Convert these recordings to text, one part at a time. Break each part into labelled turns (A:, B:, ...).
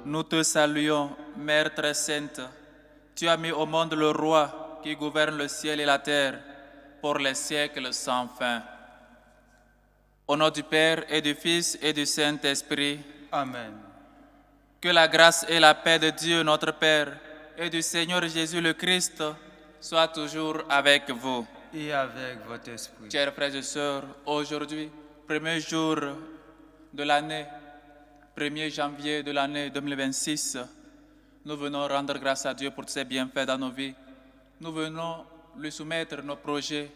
A: Nous te saluons, Mère très sainte. Tu as mis au monde le roi qui gouverne le ciel et la terre pour les siècles sans fin. Au nom du Père et du Fils et du Saint-Esprit.
B: Amen.
A: Que la grâce et la paix de Dieu notre Père et du Seigneur Jésus le Christ soient toujours avec vous.
B: Et avec votre esprit.
A: Chers frères et sœurs, aujourd'hui, premier jour de l'année, 1er janvier de l'année 2026, nous venons rendre grâce à Dieu pour ses bienfaits dans nos vies. Nous venons lui soumettre nos projets.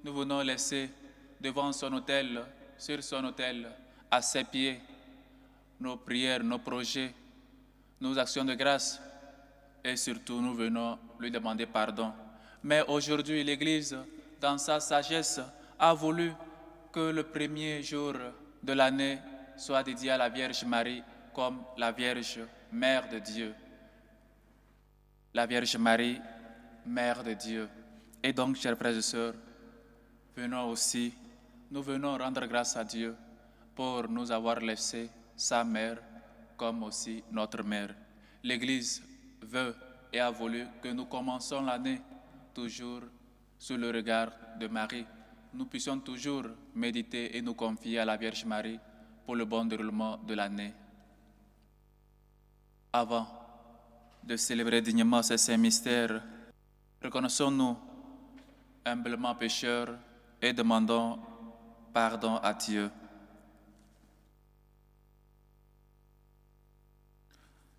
A: Nous venons laisser devant son autel, sur son autel, à ses pieds, nos prières, nos projets, nos actions de grâce. Et surtout, nous venons lui demander pardon. Mais aujourd'hui, l'Église, dans sa sagesse, a voulu que le premier jour de l'année soit dédié à la Vierge Marie comme la Vierge Mère de Dieu. La Vierge Marie, Mère de Dieu. Et donc, chers frères et sœurs, nous venons rendre grâce à Dieu pour nous avoir laissé sa mère comme aussi notre mère. L'Église veut et a voulu que nous commençons l'année toujours sous le regard de Marie. Nous puissions toujours méditer et nous confier à la Vierge Marie pour le bon déroulement de l'année. Avant de célébrer dignement ces saints mystères, reconnaissons-nous humblement pécheurs et demandons pardon à Dieu.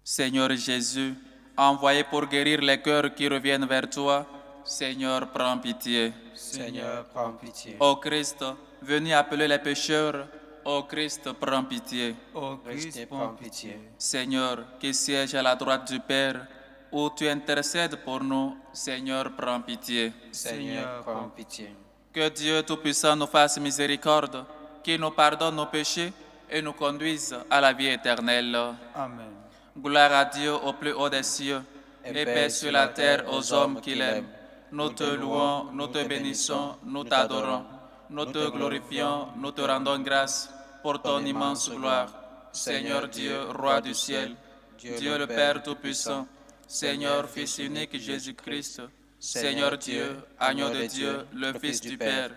A: Seigneur Jésus, envoyé pour guérir les cœurs qui reviennent vers toi, Seigneur, prends pitié.
B: Seigneur, prends pitié.
A: Ô Christ, venu appeler les pécheurs, ô Christ, prends pitié.
B: Ô Christ, prends pitié.
A: Seigneur, qui siège à la droite du Père, où tu intercèdes pour nous, Seigneur, prends pitié.
B: Seigneur, prends pitié.
A: Que Dieu Tout-Puissant nous fasse miséricorde, qu'il nous pardonne nos péchés et nous conduise à la vie éternelle.
B: Amen.
A: Gloire à Dieu au plus haut des cieux, et paix sur la terre aux hommes qui l'aiment. Nous te louons, nous te bénissons, nous t'adorons, nous te glorifions, nous te rendons grâce pour ton immense gloire. Seigneur Dieu, Roi du ciel, Dieu le Père Tout-Puissant, Seigneur Fils unique Jésus-Christ, Seigneur Dieu, Agneau de Dieu, le Fils du Père,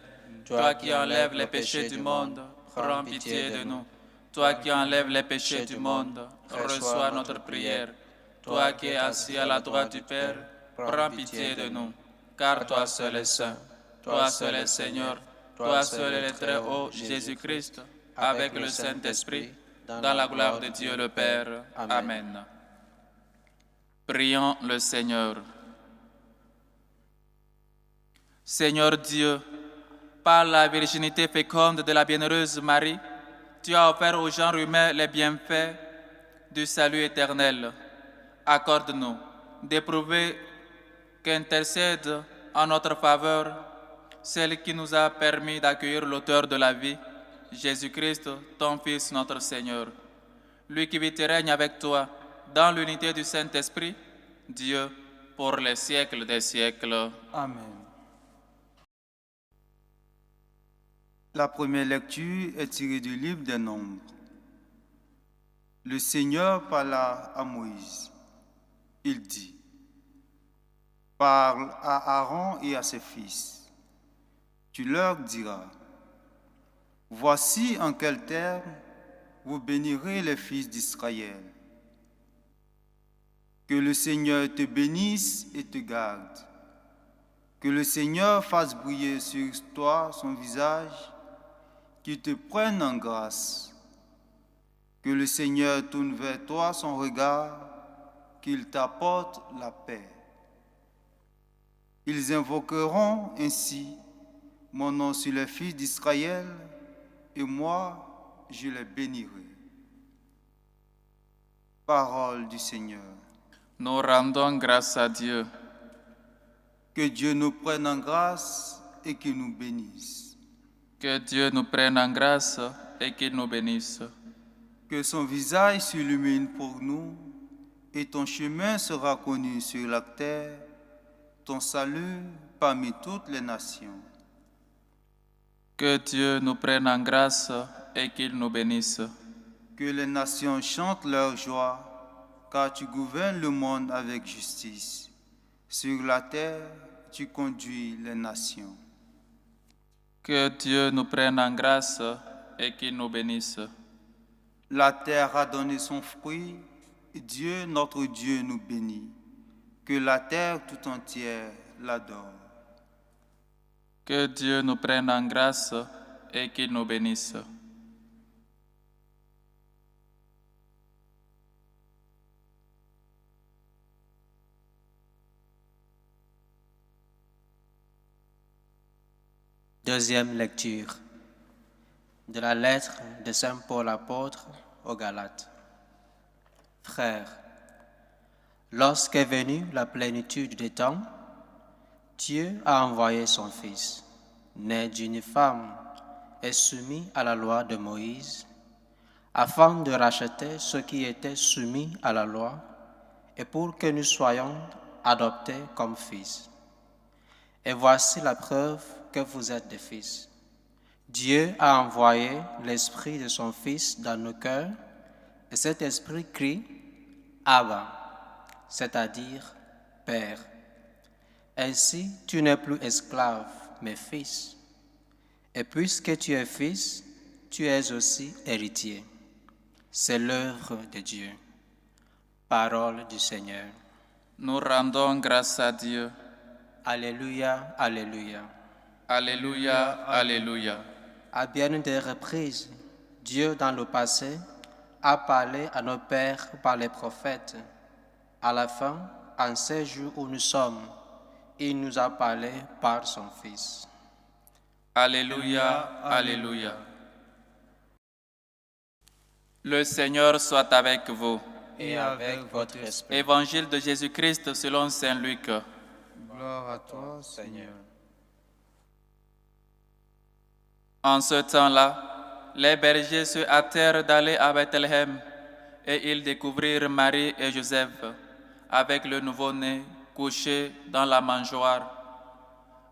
A: toi qui enlèves les péchés du monde, prends pitié de nous. Toi qui enlèves les péchés du monde, reçois notre prière. Toi qui es assis à la droite du Père, prends pitié de nous. Car toi seul es saint, toi seul es Seigneur, toi seul est le très haut Jésus-Christ, avec le Saint-Esprit, dans la gloire de Dieu le Père. Amen. Prions le Seigneur. Seigneur Dieu, par la virginité féconde de la bienheureuse Marie, tu as offert au genre humain les bienfaits du salut éternel. Accorde-nous d'éprouver qu'intercède en notre faveur celle qui nous a permis d'accueillir l'auteur de la vie, Jésus-Christ, ton Fils, notre Seigneur. Lui qui vit et règne avec toi dans l'unité du Saint-Esprit, Dieu, pour les siècles des siècles.
B: Amen. La première lecture est tirée du livre des Nombres. Le Seigneur parla à Moïse. Il dit, « Parle à Aaron et à ses fils. Tu leur diras, « Voici en quels termes vous bénirez les fils d'Israël. Que le Seigneur te bénisse et te garde. Que le Seigneur fasse briller sur toi son visage, qu'il te prenne en grâce. Que le Seigneur tourne vers toi son regard, qu'il t'apporte la paix. Ils invoqueront ainsi mon nom sur les fils d'Israël, et moi, je les bénirai. » Parole du Seigneur.
A: Nous rendons grâce à Dieu.
B: Que Dieu nous prenne en grâce et qu'il nous bénisse.
A: Que Dieu nous prenne en grâce et qu'il nous bénisse.
B: Que son visage s'illumine pour nous et ton chemin sera connu sur la terre, ton salut parmi toutes les nations.
A: Que Dieu nous prenne en grâce et qu'il nous bénisse.
B: Que les nations chantent leur joie car tu gouvernes le monde avec justice. Sur la terre, tu conduis les nations.
A: Que Dieu nous prenne en grâce et qu'il nous bénisse.
B: La terre a donné son fruit, Dieu, notre Dieu, nous bénit. Que la terre tout entière l'adore.
A: Que Dieu nous prenne en grâce et qu'il nous bénisse.
C: Deuxième lecture de la lettre de Saint Paul apôtre aux Galates. Frères, lorsqu'est venue la plénitude des temps, Dieu a envoyé son Fils, né d'une femme et soumis à la loi de Moïse, afin de racheter ceux qui étaient soumis à la loi et pour que nous soyons adoptés comme fils. Et voici la preuve que vous êtes des fils. Dieu a envoyé l'Esprit de son Fils dans nos cœurs, et cet Esprit crie « Abba », c'est-à-dire « Père ». Ainsi, tu n'es plus esclave, mais fils. Et puisque tu es fils, tu es aussi héritier. C'est l'œuvre de Dieu. Parole du Seigneur.
A: Nous rendons grâce à Dieu.
C: Alléluia, alléluia.
A: Alléluia, alléluia.
C: À bien des reprises, Dieu dans le passé a parlé à nos pères par les prophètes. À la fin, en ces jours où nous sommes, il nous a parlé par son Fils.
A: Alléluia, alléluia. Le Seigneur soit avec vous.
C: Et avec votre esprit.
A: Évangile de Jésus-Christ selon Saint Luc.
B: Gloire à toi, Seigneur.
A: En ce temps-là, les bergers se hâtèrent d'aller à Bethléem, et ils découvrirent Marie et Joseph avec le nouveau-né couché dans la mangeoire.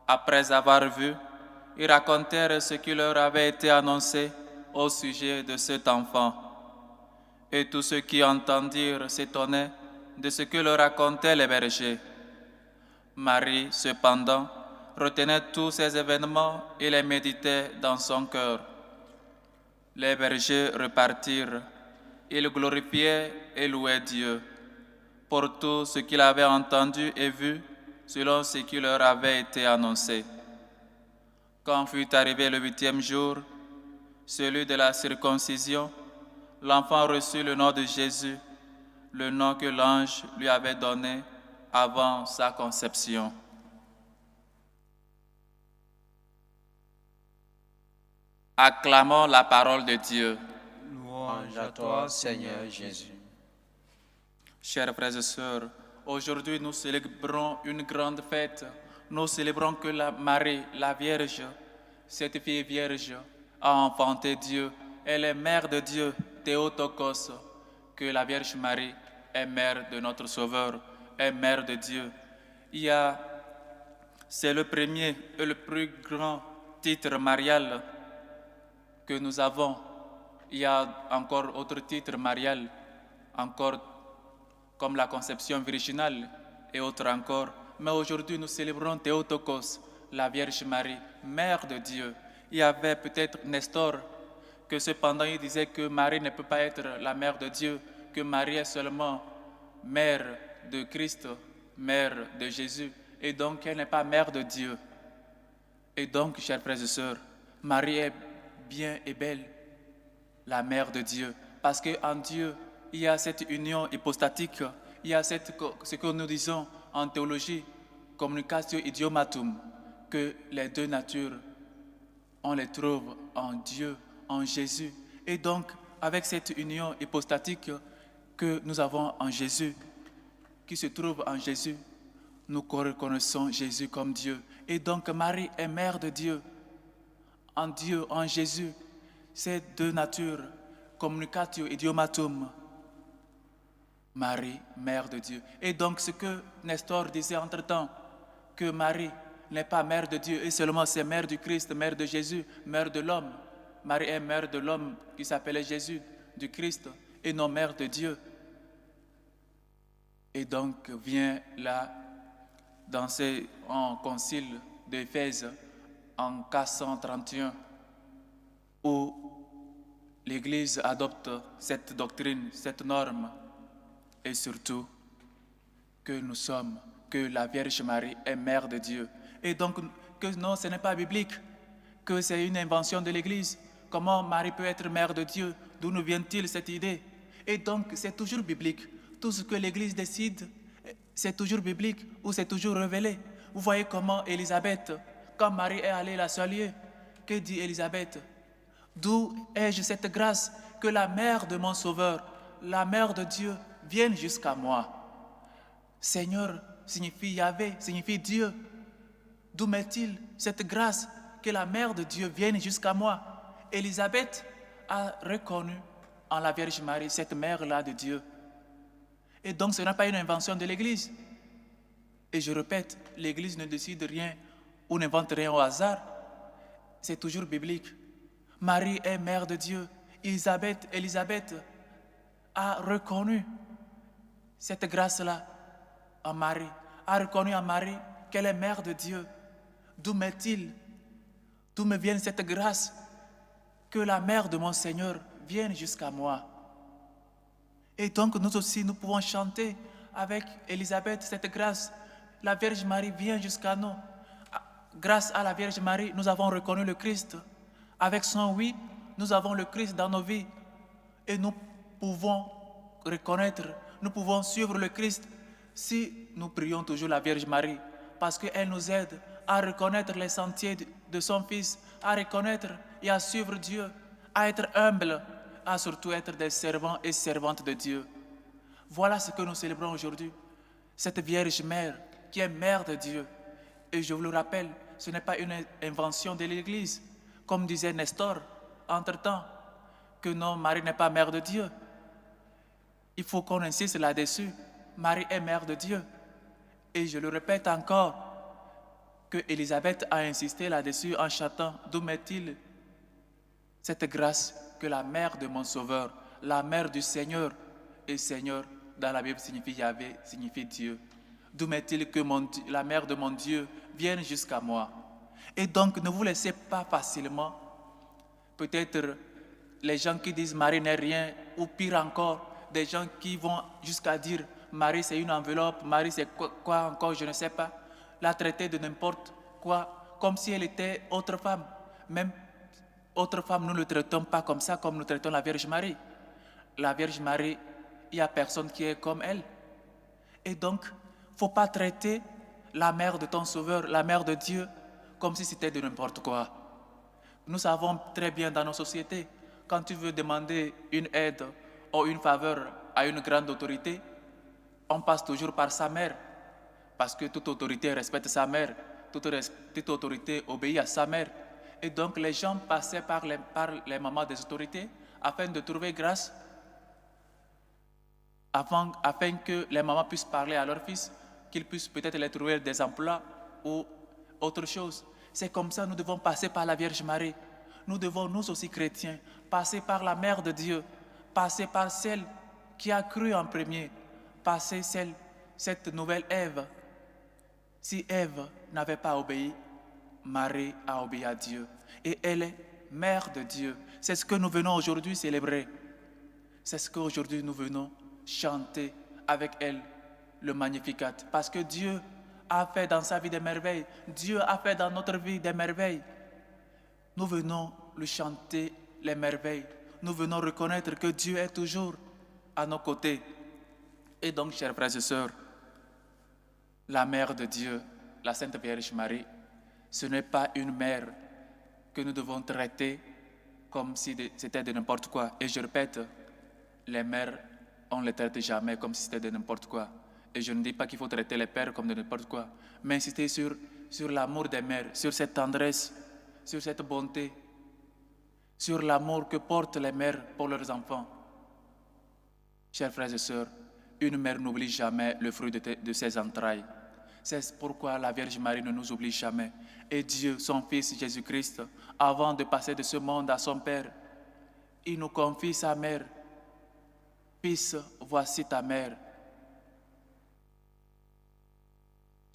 A: Après avoir vu, ils racontèrent ce qui leur avait été annoncé au sujet de cet enfant. Et tous ceux qui entendirent s'étonnaient de ce que leur racontaient les bergers. Marie, cependant, retenait tous ces événements et les méditait dans son cœur. Les bergers repartirent. Ils glorifiaient et louaient Dieu pour tout ce qu'ils avaient entendu et vu selon ce qui leur avait été annoncé. Quand fut arrivé le 8e jour, celui de la circoncision, l'enfant reçut le nom de Jésus, le nom que l'ange lui avait donné avant sa conception. Acclamons la parole de Dieu.
C: Louange à toi, Seigneur Jésus.
A: Chers frères et sœurs, aujourd'hui nous célébrons une grande fête. Nous célébrons que la Marie, la Vierge, cette fille vierge, a enfanté Dieu. Elle est mère de Dieu, Théotokos, que la Vierge Marie est mère de notre Sauveur, est mère de Dieu. C'est le premier et le plus grand titre marial que nous avons. Il y a encore autres titres marial, encore comme la conception virginale et autres encore. Mais aujourd'hui, nous célébrons Théotokos, la Vierge Marie, mère de Dieu. Il y avait peut-être Nestor, que cependant il disait que Marie ne peut pas être la mère de Dieu, que Marie est seulement mère de Christ, mère de Jésus, et donc elle n'est pas mère de Dieu. Et donc, chers frères et sœurs, Marie est bien et belle, la mère de Dieu, parce qu'en Dieu, il y a cette union hypostatique, il y a ce que nous disons en théologie, communicatio idiomatum, que les deux natures, on les trouve en Dieu, en Jésus. Et donc, avec cette union hypostatique que nous avons en Jésus, qui se trouve en Jésus, nous reconnaissons Jésus comme Dieu. Et donc, Marie est mère de Dieu. En Dieu, en Jésus, ces deux natures, communicatio idiomatum, Marie, mère de Dieu. Et donc, ce que Nestor disait entre-temps, que Marie n'est pas mère de Dieu, et seulement c'est mère du Christ, mère de Jésus, mère de l'homme. Marie est mère de l'homme qui s'appelait Jésus, du Christ, et non mère de Dieu. Et donc vient là, en concile d'Éphèse en 431, où l'Église adopte cette doctrine, cette norme, et surtout que la Vierge Marie est mère de Dieu. Et donc que non, ce n'est pas biblique, que c'est une invention de l'Église. Comment Marie peut être mère de Dieu? D'où nous vient-il cette idée? Et donc c'est toujours biblique. Tout ce que l'Église décide, c'est toujours biblique ou c'est toujours révélé. Vous voyez comment Élisabeth, quand Marie est allée la saluer, que dit Élisabeth? D'où ai-je cette grâce que la mère de mon Sauveur, la mère de Dieu, vienne jusqu'à moi? Seigneur signifie Yahvé, signifie Dieu. D'où m'est-il cette grâce que la mère de Dieu vienne jusqu'à moi? Élisabeth a reconnu en la Vierge Marie cette mère-là de Dieu. Et donc ce n'est pas une invention de l'Église. Et je répète, l'Église ne décide rien ou n'invente rien au hasard. C'est toujours biblique. Marie est mère de Dieu. Élisabeth a reconnu cette grâce-là en Marie, a reconnu en Marie qu'elle est mère de Dieu. D'où me vient cette grâce que la mère de mon Seigneur vienne jusqu'à moi? Et donc nous aussi, nous pouvons chanter avec Élisabeth cette grâce. La Vierge Marie vient jusqu'à nous. Grâce à la Vierge Marie, nous avons reconnu le Christ. Avec son oui, nous avons le Christ dans nos vies. Et nous pouvons reconnaître, nous pouvons suivre le Christ si nous prions toujours la Vierge Marie. Parce qu'elle nous aide à reconnaître les sentiers de son Fils, à reconnaître et à suivre Dieu, à être humble, à surtout être des servants et servantes de Dieu. Voilà ce que nous célébrons aujourd'hui. Cette Vierge Mère qui est mère de Dieu. Et je vous le rappelle, ce n'est pas une invention de l'Église. Comme disait Nestor, entre-temps, que non, Marie n'est pas mère de Dieu. Il faut qu'on insiste là-dessus. Marie est mère de Dieu. Et je le répète encore, que Élisabeth a insisté là-dessus en chantant « D'où m'est-il cette grâce que la mère de mon Sauveur, la mère du Seigneur, et Seigneur, dans la Bible signifie Yahvé, signifie Dieu. D'où m'est-il que la mère de mon Dieu vienne jusqu'à moi? » Et donc, ne vous laissez pas facilement, peut-être les gens qui disent Marie n'est rien, ou pire encore, des gens qui vont jusqu'à dire Marie c'est une enveloppe, Marie c'est quoi encore, je ne sais pas, la traiter de n'importe quoi, comme si elle était autre femme. Même autre femme, nous ne le traitons pas comme ça, comme nous traitons la Vierge Marie. La Vierge Marie, il n'y a personne qui est comme elle. Et donc, il ne faut pas traiter la mère de ton Sauveur, la mère de Dieu, comme si c'était de n'importe quoi. Nous savons très bien dans nos sociétés, quand tu veux demander une aide ou une faveur à une grande autorité, on passe toujours par sa mère, parce que toute autorité respecte sa mère, toute autorité obéit à sa mère. Et donc les gens passaient par les mamans des autorités afin de trouver grâce, afin que les mamans puissent parler à leurs fils, qu'ils puissent peut-être les trouver des emplois ou autre chose. C'est comme ça que nous devons passer par la Vierge Marie. Nous devons, nous aussi chrétiens, passer par la Mère de Dieu, passer par celle qui a cru en premier, passer cette nouvelle Ève. Si Ève n'avait pas obéi, Marie a obéi à Dieu. Et elle est Mère de Dieu. C'est ce que nous venons aujourd'hui célébrer. C'est ce qu'aujourd'hui nous venons chanter avec elle, le Magnificat. Parce que Dieu a fait dans sa vie des merveilles. Dieu a fait dans notre vie des merveilles. Nous venons lui chanter les merveilles. Nous venons reconnaître que Dieu est toujours à nos côtés. Et donc, chers frères et sœurs, la mère de Dieu, la Sainte Vierge Marie, ce n'est pas une mère que nous devons traiter comme si c'était de n'importe quoi. Et je répète, les mères, on ne les traite jamais comme si c'était de n'importe quoi. Et je ne dis pas qu'il faut traiter les pères comme de n'importe quoi, mais insister sur l'amour des mères, sur cette tendresse, sur cette bonté, sur l'amour que portent les mères pour leurs enfants. Chers frères et sœurs, une mère n'oublie jamais le fruit de ses entrailles. C'est pourquoi la Vierge Marie ne nous oublie jamais. Et Dieu, son Fils Jésus-Christ, avant de passer de ce monde à son Père, il nous confie sa mère. Fils, voici ta mère.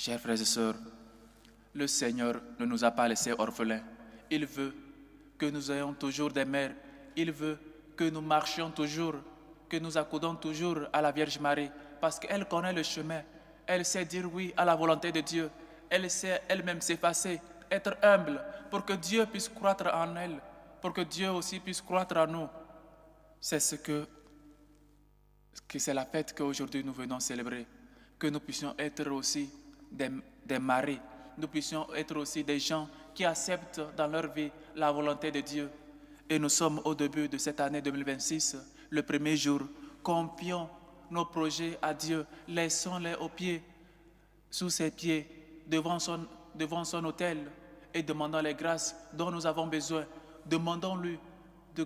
A: Chers frères et sœurs, le Seigneur ne nous a pas laissés orphelins. Il veut que nous ayons toujours des mères. Il veut que nous marchions toujours, que nous accoudons toujours à la Vierge Marie, parce qu'elle connaît le chemin. Elle sait dire oui à la volonté de Dieu. Elle sait elle-même s'effacer, être humble, pour que Dieu puisse croître en elle, pour que Dieu aussi puisse croître en nous. C'est c'est la fête qu'aujourd'hui nous venons célébrer, que nous puissions être aussi des maris, nous puissions être aussi des gens qui acceptent dans leur vie la volonté de Dieu. Et nous sommes au début de cette année 2026, le premier jour. Confions nos projets à Dieu, laissons-les aux pieds, sous ses pieds, devant son autel, et demandons les grâces dont nous avons besoin. Demandons-lui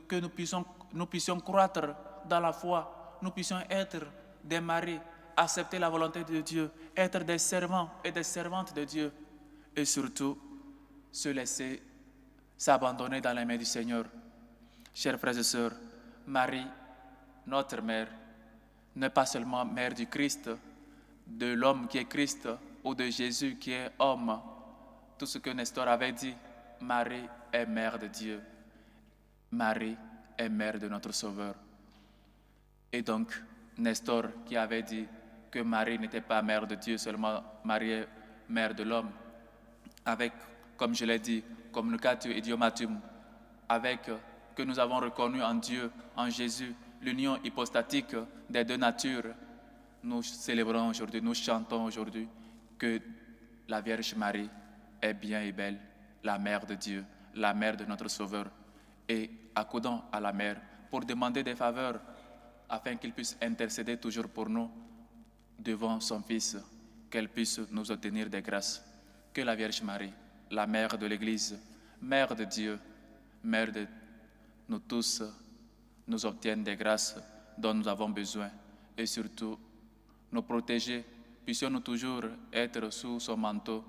A: que nous puissions croître dans la foi, nous puissions être des maris, accepter la volonté de Dieu, être des servants et des servantes de Dieu, et surtout se laisser s'abandonner dans les mains du Seigneur. Chers frères et sœurs, Marie, notre mère, n'est pas seulement mère du Christ, de l'homme qui est Christ ou de Jésus qui est homme. Tout ce que Nestor avait dit, Marie est mère de Dieu. Marie est mère de notre Sauveur. Et donc, Nestor qui avait dit que Marie n'était pas mère de Dieu, seulement Marie est mère de l'homme, avec, comme je l'ai dit, communicatio idiomatum, avec que nous avons reconnu en Dieu, en Jésus, l'union hypostatique des deux natures. Nous célébrons aujourd'hui, nous chantons aujourd'hui que la Vierge Marie est bien et belle, la mère de Dieu, la mère de notre Sauveur. Et accoudons à la mère pour demander des faveurs afin qu'il puisse intercéder toujours pour nous devant son Fils, qu'elle puisse nous obtenir des grâces. Que la Vierge Marie, la mère de l'Église, mère de Dieu, mère de nous tous, nous obtienne des grâces dont nous avons besoin et surtout nous protéger. Puissions-nous toujours être sous son manteau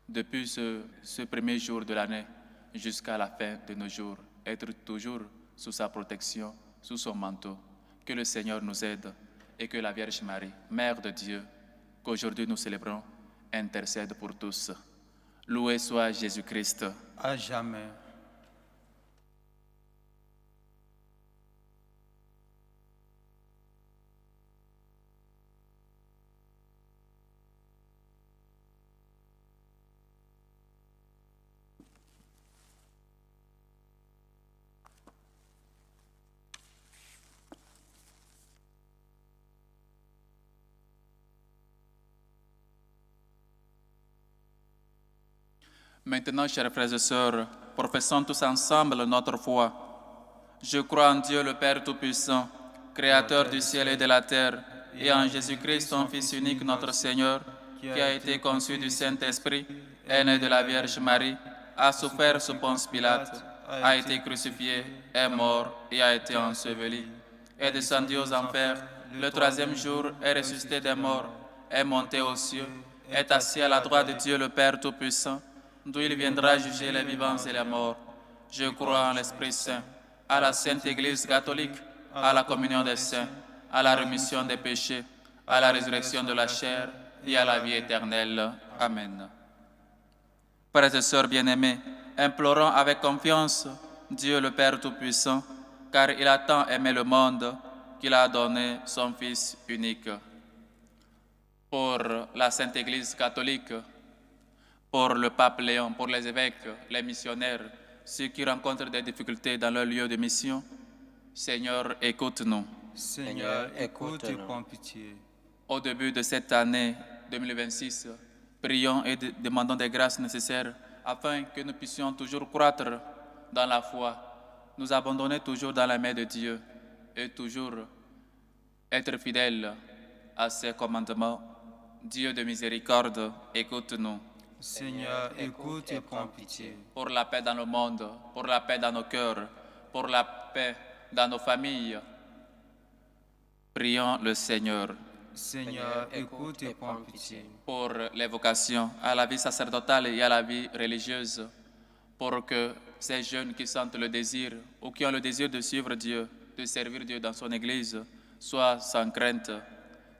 A: depuis ce premier jour de l'année jusqu'à la fin de nos jours, être toujours sous sa protection, sous son manteau. Que le Seigneur nous aide et que la Vierge Marie, Mère de Dieu, qu'aujourd'hui nous célébrons, intercède pour tous. Loué soit Jésus-Christ.
B: À jamais.
A: Maintenant, chers frères et sœurs, professons tous ensemble notre foi. Je crois en Dieu le Père Tout-Puissant, Créateur du ciel et de la terre, et en Jésus-Christ, son Fils unique, notre Seigneur, qui a été conçu du Saint-Esprit, est né de la Vierge Marie, a souffert sous Ponce Pilate, a été crucifié, est mort et a été enseveli, est descendu aux enfers, le troisième jour est ressuscité des morts, est monté aux cieux, est assis à la droite de Dieu le Père Tout-Puissant, d'où il viendra juger les vivants et les morts. Je crois en l'Esprit Saint, à la Sainte Église catholique, à la communion des saints, à la rémission des péchés, à la résurrection de la chair et à la vie éternelle. Amen. Frères et sœurs bien-aimés, implorons avec confiance Dieu le Père Tout-Puissant, car il a tant aimé le monde qu'il a donné son Fils unique. Pour la Sainte Église catholique, pour le pape Léon, pour les évêques, les missionnaires, ceux qui rencontrent des difficultés dans leur lieu de mission, Seigneur, écoute-nous.
B: Seigneur, écoute et prends pitié.
A: Au début de cette année 2026, prions et demandons des grâces nécessaires afin que nous puissions toujours croître dans la foi, nous abandonner toujours dans la main de Dieu et toujours être fidèles à ses commandements. Dieu de miséricorde, écoute-nous.
B: Seigneur, écoute et prends pitié.
A: Pour la paix dans le monde, pour la paix dans nos cœurs, pour la paix dans nos familles, prions le Seigneur.
B: Seigneur, écoute et prends pitié.
A: Pour les vocations à la vie sacerdotale et à la vie religieuse, pour que ces jeunes qui sentent le désir ou qui ont le désir de suivre Dieu, de servir Dieu dans son Église, soient sans crainte.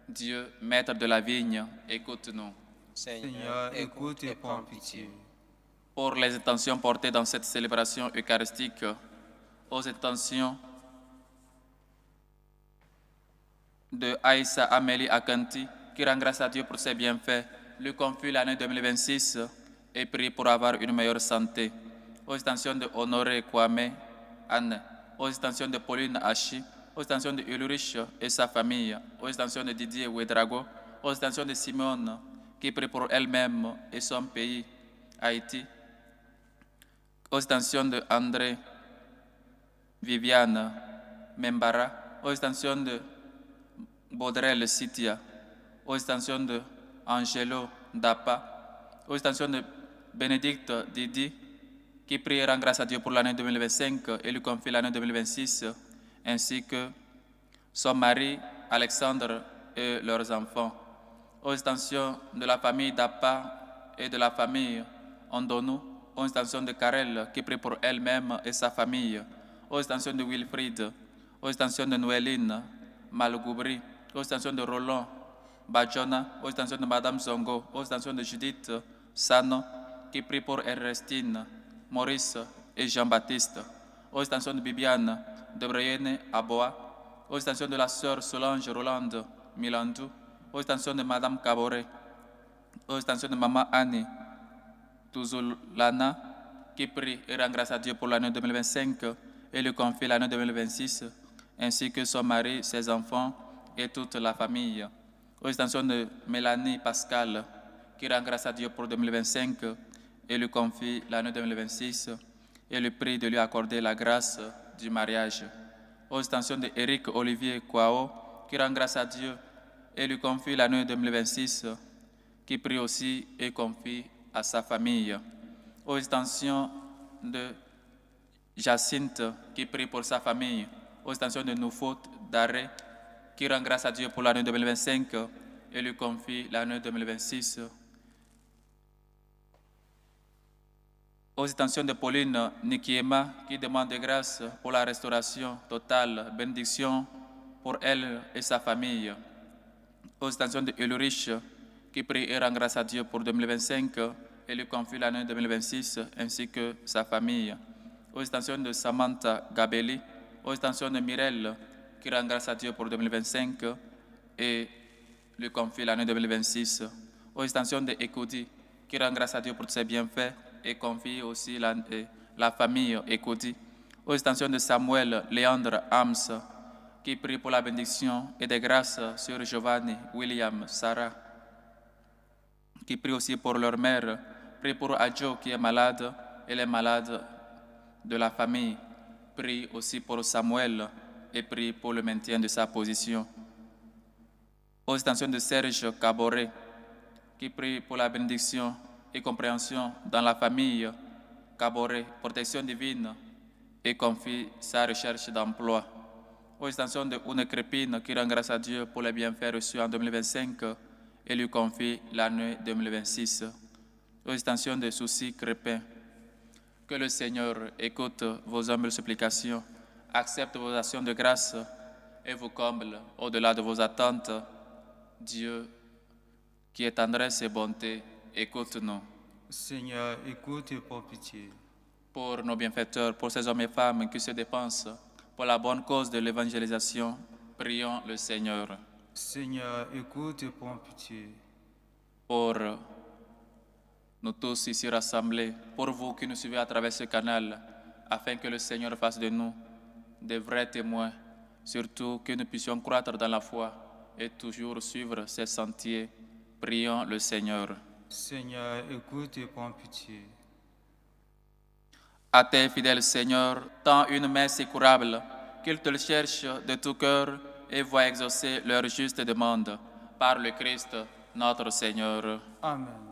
A: Dieu, maître de la vigne, écoute-nous.
B: Seigneur, écoute et prends pitié.
A: Pour les intentions portées dans cette célébration eucharistique, aux intentions de Aïssa Amélie Akanti, qui rend grâce à Dieu pour ses bienfaits, lui confie l'année 2026 et prie pour avoir une meilleure santé. Aux intentions de Honoré Kwame Anne, aux intentions de Pauline Hachi, aux intentions de Ulrich et sa famille, aux intentions de Didier Ouedrago, aux intentions de Simone, qui prie pour elle-même et son pays, Haïti, aux intentions de André Viviane Membara, aux intentions de Baudrel Sitia, aux intentions de Angelo Dapa, aux intentions de Bénédicte Didi, qui prie et rend grâce à Dieu pour l'année 2025 et lui confie l'année 2026, ainsi que son mari Alexandre et leurs enfants. Aux intentions de la famille Dapa et de la famille Ondonou, aux intentions de Karel, qui prie pour elle-même et sa famille, aux intentions de Wilfried, aux intentions de Noéline Malgoubri, aux intentions de Roland Bajona, aux intentions de Madame Zongo, aux intentions de Judith Sano, qui prie pour Ernestine, Maurice et Jean-Baptiste, aux intentions de Bibiane de Bruyenne Aboa, aux intentions de la sœur Solange Rolande Milandou, aux intentions de Madame Caboret, aux intentions de Maman Annie Touzoulana, qui prie et rend grâce à Dieu pour l'année 2025 et lui confie l'année 2026, ainsi que son mari, ses enfants et toute la famille. Aux intentions de Mélanie Pascal, qui rend grâce à Dieu pour 2025 et lui confie l'année 2026 et lui prie de lui accorder la grâce du mariage. Aux intentions de Éric Olivier Kwao, qui rend grâce à Dieu et lui confie l'année 2026, qui prie aussi et confie à sa famille. Aux intentions de Jacinthe, qui prie pour sa famille. Aux intentions de Noufout Daré, qui rend grâce à Dieu pour l'année 2025 et lui confie l'année 2026. Aux intentions de Pauline Nikiema, qui demande grâce pour la restauration totale, bénédiction pour elle et sa famille. Aux intentions de Ulrich, qui prie et rend grâce à Dieu pour 2025 et lui confie l'année 2026 ainsi que sa famille. Aux intentions de Samantha Gabelli, aux intentions de Mirelle, qui rend grâce à Dieu pour 2025 et lui confie l'année 2026. Aux intentions de Ekodi, qui rend grâce à Dieu pour ses bienfaits et confie aussi la famille Ekodi. Aux intentions de Samuel Léandre Hams, qui prie pour la bénédiction et des grâces sur Giovanni, William, Sarah, qui prie aussi pour leur mère, prie pour Adjo qui est malade et les malades de la famille, prie aussi pour Samuel et prie pour le maintien de sa position. Aux intentions de Serge Caboret, qui prie pour la bénédiction et compréhension dans la famille Caboret, protection divine et confie sa recherche d'emploi. Aux intentions de Une Crépine, qui rend grâce à Dieu pour les bienfaits reçus en 2025 et lui confie l'année 2026. Aux intentions de Souci Crépin, que le Seigneur écoute vos humbles supplications, accepte vos actions de grâce et vous comble au-delà de vos attentes. Dieu, qui est tendresse et bonté, écoute-nous.
B: Seigneur, écoute et prends pitié.
A: Pour nos bienfaiteurs, pour ces hommes et femmes qui se dépensent pour la bonne cause de l'évangélisation, prions le Seigneur.
B: Seigneur, écoute et prends pitié.
A: Pour nous tous ici rassemblés, pour vous qui nous suivez à travers ce canal, afin que le Seigneur fasse de nous de vrais témoins, surtout que nous puissions croître dans la foi et toujours suivre ses sentiers. Prions le Seigneur.
B: Seigneur, écoute et prends pitié.
A: À tes fidèles, Seigneur, tends une main secourable, qu'ils te le cherchent de tout cœur et voient exaucer leur juste demande. Par le Christ, notre Seigneur.
B: Amen.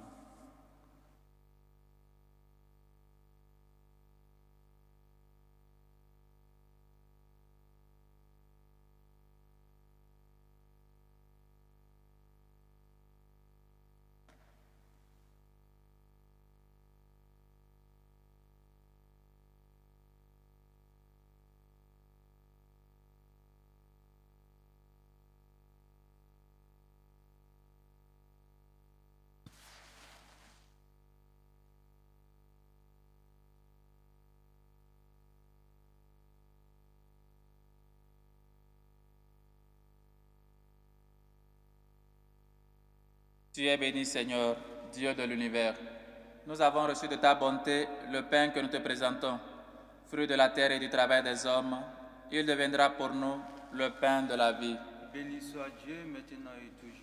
A: Tu es béni, Seigneur, Dieu de l'univers. Nous avons reçu de ta bonté le pain que nous te présentons, fruit de la terre et du travail des hommes. Il deviendra pour nous le pain de la vie.
B: Béni soit Dieu maintenant et toujours.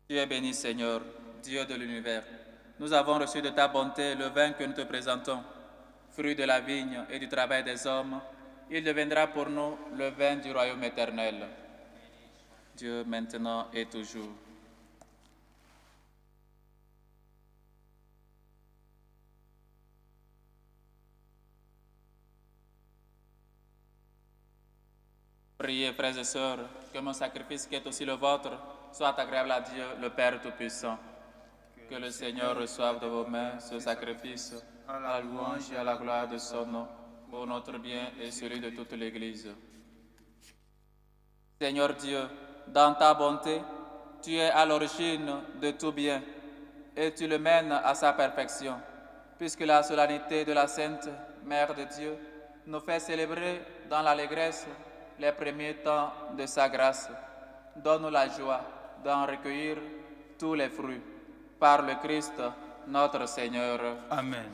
A: Tu es béni, Seigneur, Dieu de l'univers. Nous avons reçu de ta bonté le vin que nous te présentons, fruit de la vigne et du travail des hommes. Il deviendra pour nous le vin du royaume éternel. Dieu maintenant et toujours. Priez, frères et sœurs, que mon sacrifice qui est aussi le vôtre soit agréable à Dieu, le Père Tout-Puissant. Que le Seigneur reçoive de vos mains ce sacrifice à la louange et à la gloire de son nom, pour notre bien et celui de toute l'Église. Seigneur Dieu, dans ta bonté, tu es à l'origine de tout bien et tu le mènes à sa perfection, puisque la solennité de la Sainte Mère de Dieu nous fait célébrer dans l'allégresse les premiers temps de sa grâce. Donne-nous la joie d'en recueillir tous les fruits. Par le Christ, notre Seigneur.
B: Amen.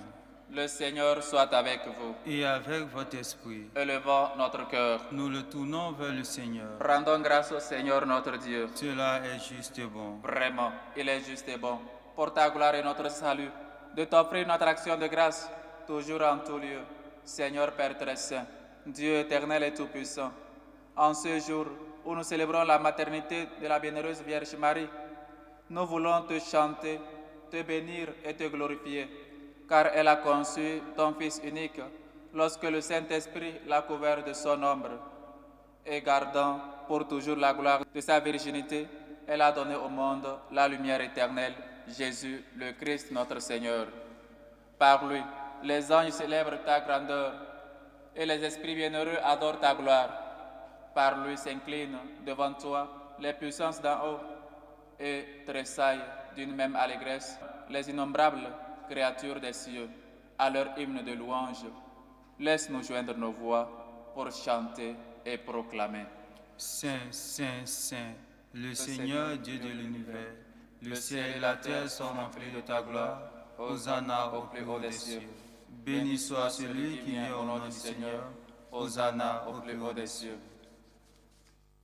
A: Le Seigneur soit avec vous.
B: Et avec votre esprit,
A: Élevons notre cœur.
B: nous le tournons vers le Seigneur.
A: Rendons grâce au Seigneur notre Dieu.
B: Cela est juste et bon.
A: Vraiment, il est juste et bon, pour ta gloire et notre salut, de t'offrir notre action de grâce, toujours en tout lieu. Seigneur Père très saint, Dieu éternel et tout-puissant, en ce jour où nous célébrons la maternité de la bienheureuse Vierge Marie, nous voulons te chanter, te bénir et te glorifier, car elle a conçu ton Fils unique lorsque le Saint-Esprit l'a couvert de son ombre. Et gardant pour toujours la gloire de sa virginité, elle a donné au monde la lumière éternelle, Jésus, le Christ notre Seigneur. Par lui, les anges célèbrent ta grandeur et les esprits bienheureux adorent ta gloire. Par lui s'inclinent devant toi les puissances d'en haut et tressaillent d'une même allégresse les innombrables créatures des cieux à leur hymne de louange. Laisse-nous joindre nos voix pour chanter et proclamer.
B: Saint, Saint, Saint, le Seigneur Dieu de l'univers, le ciel et la terre sont remplis de ta gloire. Hosanna au plus haut des cieux. Béni soit celui qui vient au nom du Seigneur. Hosanna au plus haut des cieux.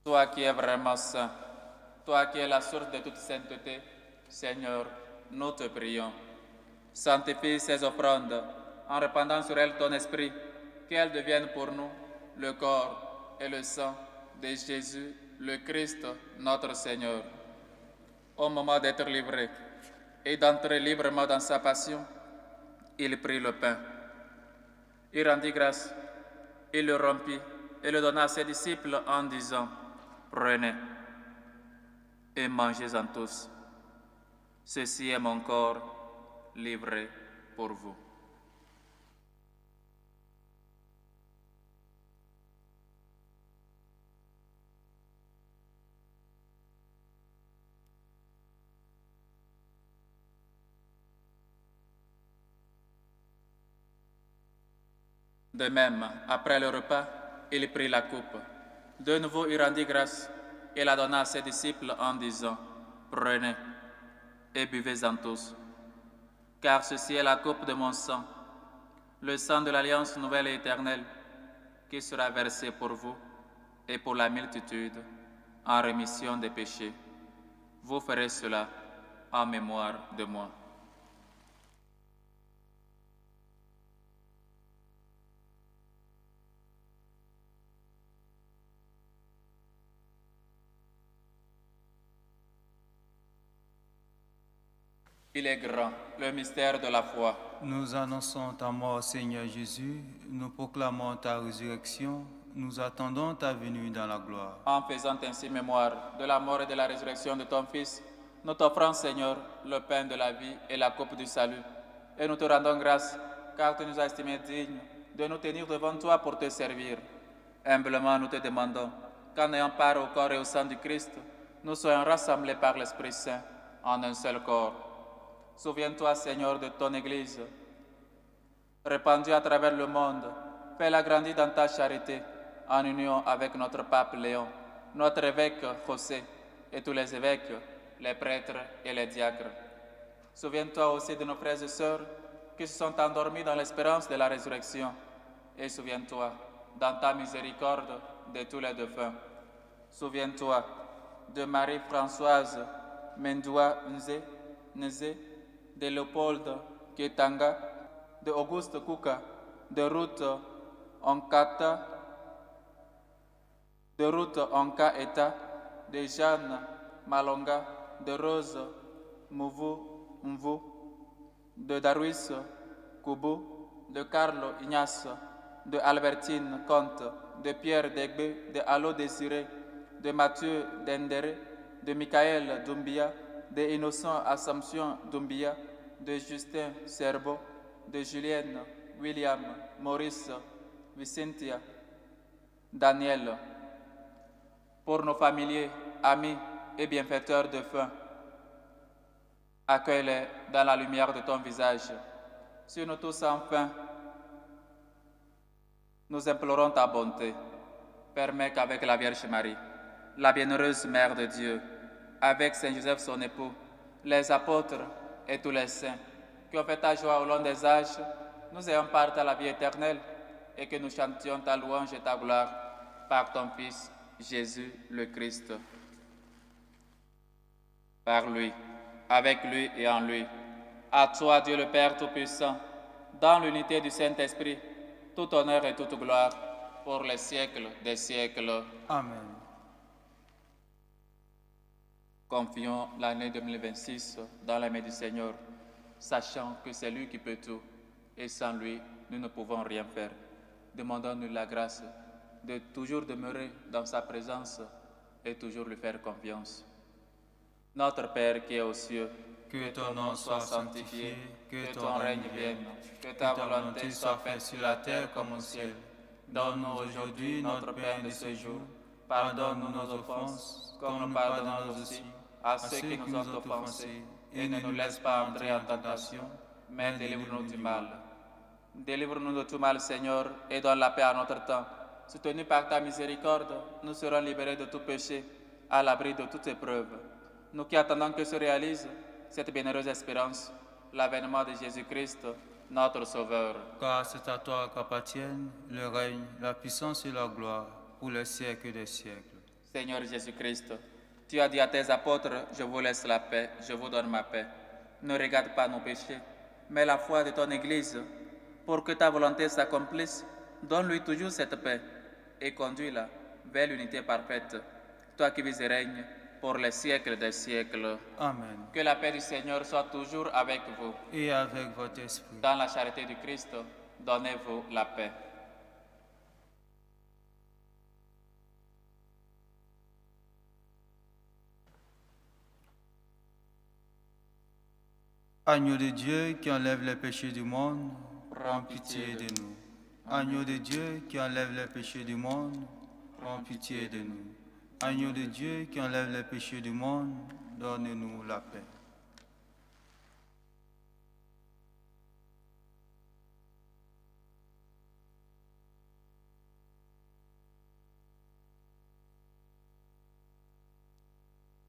A: Toi qui es vraiment saint, toi qui es la source de toute sainteté, Seigneur, nous te prions. Sanctifie ces offrandes en répandant sur elles ton esprit, qu'elles deviennent pour nous le corps et le sang de Jésus, le Christ, notre Seigneur. Au moment d'être livré et d'entrer librement dans sa passion, il prit le pain. Il rendit grâce, il le rompit et le donna à ses disciples en disant: Prenez et mangez-en tous. Ceci est mon corps livré pour vous. De même, après le repas, il prit la coupe. De nouveau, il rendit grâce et la donna à ses disciples en disant: Prenez et buvez-en tous, car ceci est la coupe de mon sang, le sang de l'alliance nouvelle et éternelle, qui sera versé pour vous et pour la multitude en rémission des péchés. Vous ferez cela en mémoire de moi. Il est grand, le mystère de la foi.
B: Nous annonçons ta mort, Seigneur Jésus. Nous proclamons ta résurrection. Nous attendons ta venue dans la gloire.
A: En faisant ainsi mémoire de la mort et de la résurrection de ton Fils, nous t'offrons, Seigneur, le pain de la vie et la coupe du salut. Et nous te rendons grâce, car tu nous as estimés dignes de nous tenir devant toi pour te servir. Humblement, nous te demandons qu'en ayant part au corps et au sang du Christ, nous soyons rassemblés par l'Esprit Saint en un seul corps. Souviens-toi, Seigneur, de ton Église, répandue à travers le monde, fais-la grandir dans ta charité, en union avec notre pape Léon, notre évêque José et tous les évêques, les prêtres et les diacres. Souviens-toi aussi de nos frères et sœurs qui se sont endormis dans l'espérance de la résurrection. Et souviens-toi, dans ta miséricorde, de tous les défunts. Souviens-toi de Marie-Françoise Mendoua Nzé, de Léopold Ketanga, de Auguste Kouka, de Ruth Onka Eta, de Jeanne Malonga, de Rose Mvu, de Darwis Koubou, de Carlo Ignace, de Albertine Comte, de Pierre Degbe, de Allo Désiré, de Mathieu Dendere, de Michael Doumbia, de Innocent Assomption Doumbia, de Justin Serbo, de Julienne, William, Maurice, Vicentia, Daniel. Pour nos familiers, amis et bienfaiteurs de faim, accueille-les dans la lumière de ton visage. Sur nous tous enfin, nous implorons ta bonté. Permets qu'avec la Vierge Marie, la bienheureuse Mère de Dieu, avec Saint Joseph son époux, les apôtres et tous les saints qui ont fait ta joie au long des âges, nous ayons part à la vie éternelle et que nous chantions ta louange et ta gloire par ton Fils, Jésus le Christ. Par lui, avec lui et en lui, à toi Dieu le Père Tout-Puissant, dans l'unité du Saint-Esprit, tout honneur et toute gloire pour les siècles des siècles.
B: Amen.
A: Confions l'année 2026 dans la main du Seigneur, sachant que c'est lui qui peut tout, et sans lui, nous ne pouvons rien faire. Demandons-nous la grâce de toujours demeurer dans sa présence et toujours lui faire confiance. Notre Père qui est aux cieux,
B: Que ton nom soit sanctifié,
A: que ton règne vienne, que ta volonté soit faite sur la terre comme au ciel. Donne-nous aujourd'hui notre pain de ce jour. Pardonne-nous nos offenses, comme nous pardonnons aussi à ceux qui nous ont offensés. Et ne nous laisse pas entrer en tentation, mais délivre-nous du mal. Délivre-nous de tout mal, Seigneur, et donne la paix à notre temps. Soutenus par ta miséricorde, nous serons libérés de tout péché, à l'abri de toute épreuve. Nous qui attendons que se réalise cette bienheureuse espérance, l'avènement de Jésus-Christ, notre Sauveur.
B: Car c'est à toi qu'appartiennent le règne, la puissance et la gloire pour les siècles des siècles.
A: Seigneur Jésus-Christ, tu as dit à tes apôtres, je vous laisse la paix, je vous donne ma paix. Ne regarde pas nos péchés, mais la foi de ton Église. Pour que ta volonté s'accomplisse, donne-lui toujours cette paix et conduis-la vers l'unité parfaite. Toi qui vis et règnes pour les siècles des siècles.
B: Amen.
A: Que la paix du Seigneur soit toujours avec vous.
B: Et avec votre esprit.
A: Dans la charité du Christ, donnez-vous la paix.
B: Agneau de Dieu qui enlève les péchés du monde, prends pitié de nous. Agneau de Dieu qui enlève les péchés du monde, prends pitié de nous. Agneau de Dieu qui enlève les péchés du monde, donne-nous la paix.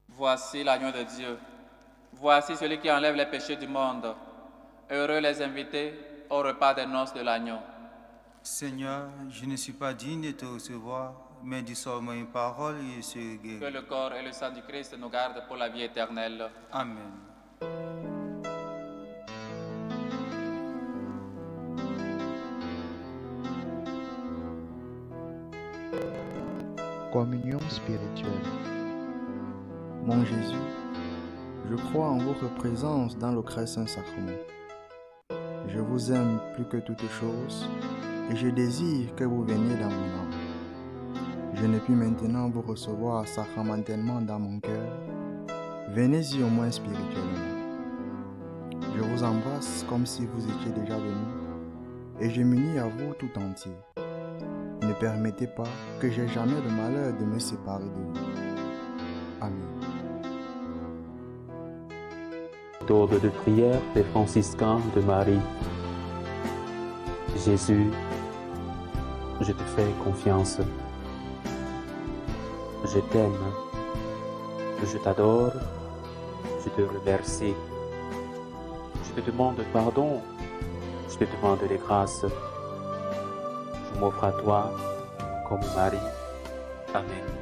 A: Voici l'agneau de Dieu. Voici celui qui enlève les péchés du monde. Heureux les invités au repas des noces de l'agneau.
B: Seigneur, je ne suis pas digne de te recevoir, mais dis seulement une parole et je serai guéri.
A: Que le corps et le sang du Christ nous gardent pour la vie éternelle.
B: Amen.
D: Communion spirituelle. Mon Jésus, je crois en votre présence dans le très saint sacrement. Je vous aime plus que toute chose et je désire que vous veniez dans mon âme. Je ne puis maintenant vous recevoir sacramentellement dans mon cœur. Venez-y au moins spirituellement. Je vous embrasse comme si vous étiez déjà venu et je m'unis à vous tout entier. Ne permettez pas que j'aie jamais le malheur de me séparer de vous. Amen.
E: Méthode de prière des franciscains de Marie. Jésus, je te fais confiance. Je t'aime. Je t'adore. Je te remercie. Je te demande pardon. Je te demande des grâces. Je m'offre à toi comme mari. Amen.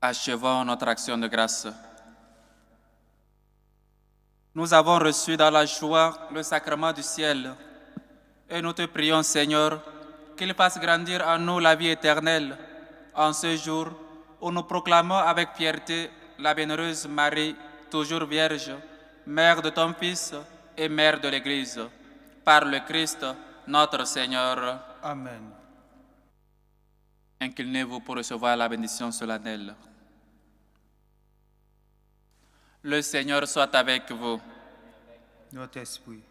A: Achevons notre action de grâce. Nous avons reçu dans la joie le sacrement du ciel et nous te prions, Seigneur, qu'il fasse grandir en nous la vie éternelle en ce jour où nous proclamons avec fierté la bienheureuse Marie, toujours vierge, mère de ton Fils et mère de l'Église, par le Christ notre Seigneur.
B: Amen.
A: Inclinez-vous pour recevoir la bénédiction solennelle. Le Seigneur soit avec vous.
B: Notre esprit.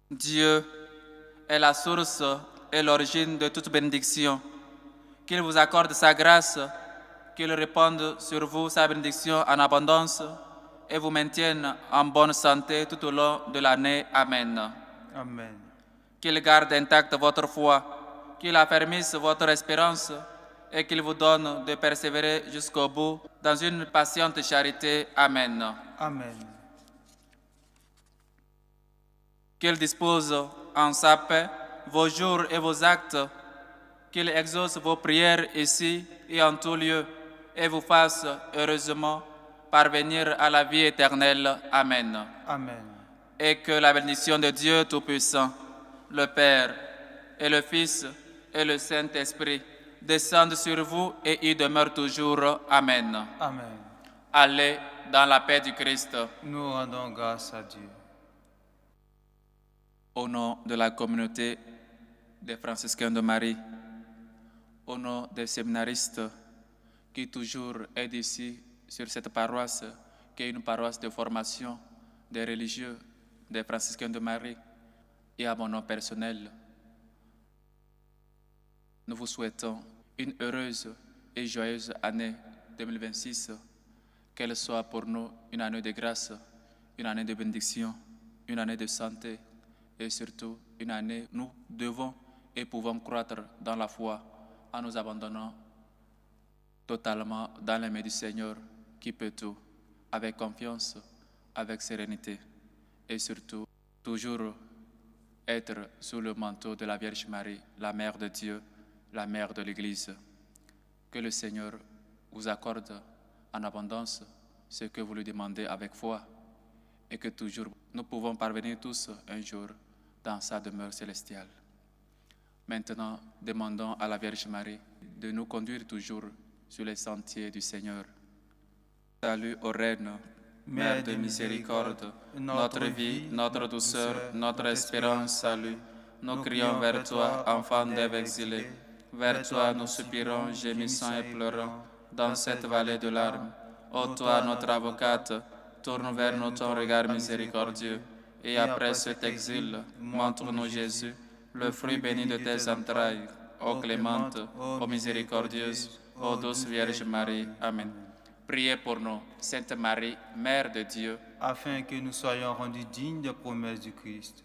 A: Dieu est la source et l'origine de toute bénédiction. Qu'il vous accorde sa grâce, qu'il répande sur vous sa bénédiction en abondance et vous maintienne en bonne santé tout au long de l'année. Amen.
B: Amen.
A: Qu'il garde intacte votre foi, qu'il affermisse votre espérance et qu'il vous donne de persévérer jusqu'au bout dans une patiente charité. Amen.
B: Amen.
A: Qu'il dispose en sa paix vos jours et vos actes, qu'il exauce vos prières ici et en tout lieu, et vous fasse heureusement parvenir à la vie éternelle. Amen.
B: Amen.
A: Et que la bénédiction de Dieu Tout-Puissant, le Père et le Fils et le Saint-Esprit descendent sur vous et y demeurent toujours. Amen.
B: Amen.
A: Allez dans la paix du Christ.
B: Nous rendons grâce à Dieu.
A: Au nom de la communauté des franciscains de Marie, au nom des séminaristes qui toujours aident ici sur cette paroisse, qui est une paroisse de formation des religieux des franciscains de Marie, et à mon nom personnel, nous vous souhaitons une heureuse et joyeuse année 2026, qu'elle soit pour nous une année de grâce, une année de bénédiction, une année de santé, et surtout une année où nous devons et pouvons croître dans la foi en nous abandonnant totalement dans les mains du Seigneur qui peut tout, avec confiance, avec sérénité et surtout toujours être sous le manteau de la Vierge Marie, la Mère de Dieu, la Mère de l'Église. Que le Seigneur vous accorde en abondance ce que vous lui demandez avec foi et que toujours nous pouvons parvenir tous un jour dans sa demeure célestiale. Maintenant, demandons à la Vierge Marie de nous conduire toujours sur les sentiers du Seigneur. Salut ô Reine, Mère de miséricorde, notre vie, notre douceur, notre espérance, salut. Nous crions vers toi, enfant d'Ève exilée. Vers toi nous soupirons, gémissant et pleurant, dans cette vallée de larmes. Ô toi, notre avocate, tourne vers nous ton regard miséricordieux, et après cet exil, montre-nous Jésus, le fruit béni de tes entrailles. Ô clémente, ô miséricordieuse, ô douce Vierge Marie. Amen. Priez pour nous, Sainte Marie, Mère de Dieu,
B: afin que nous soyons rendus dignes des promesses du Christ.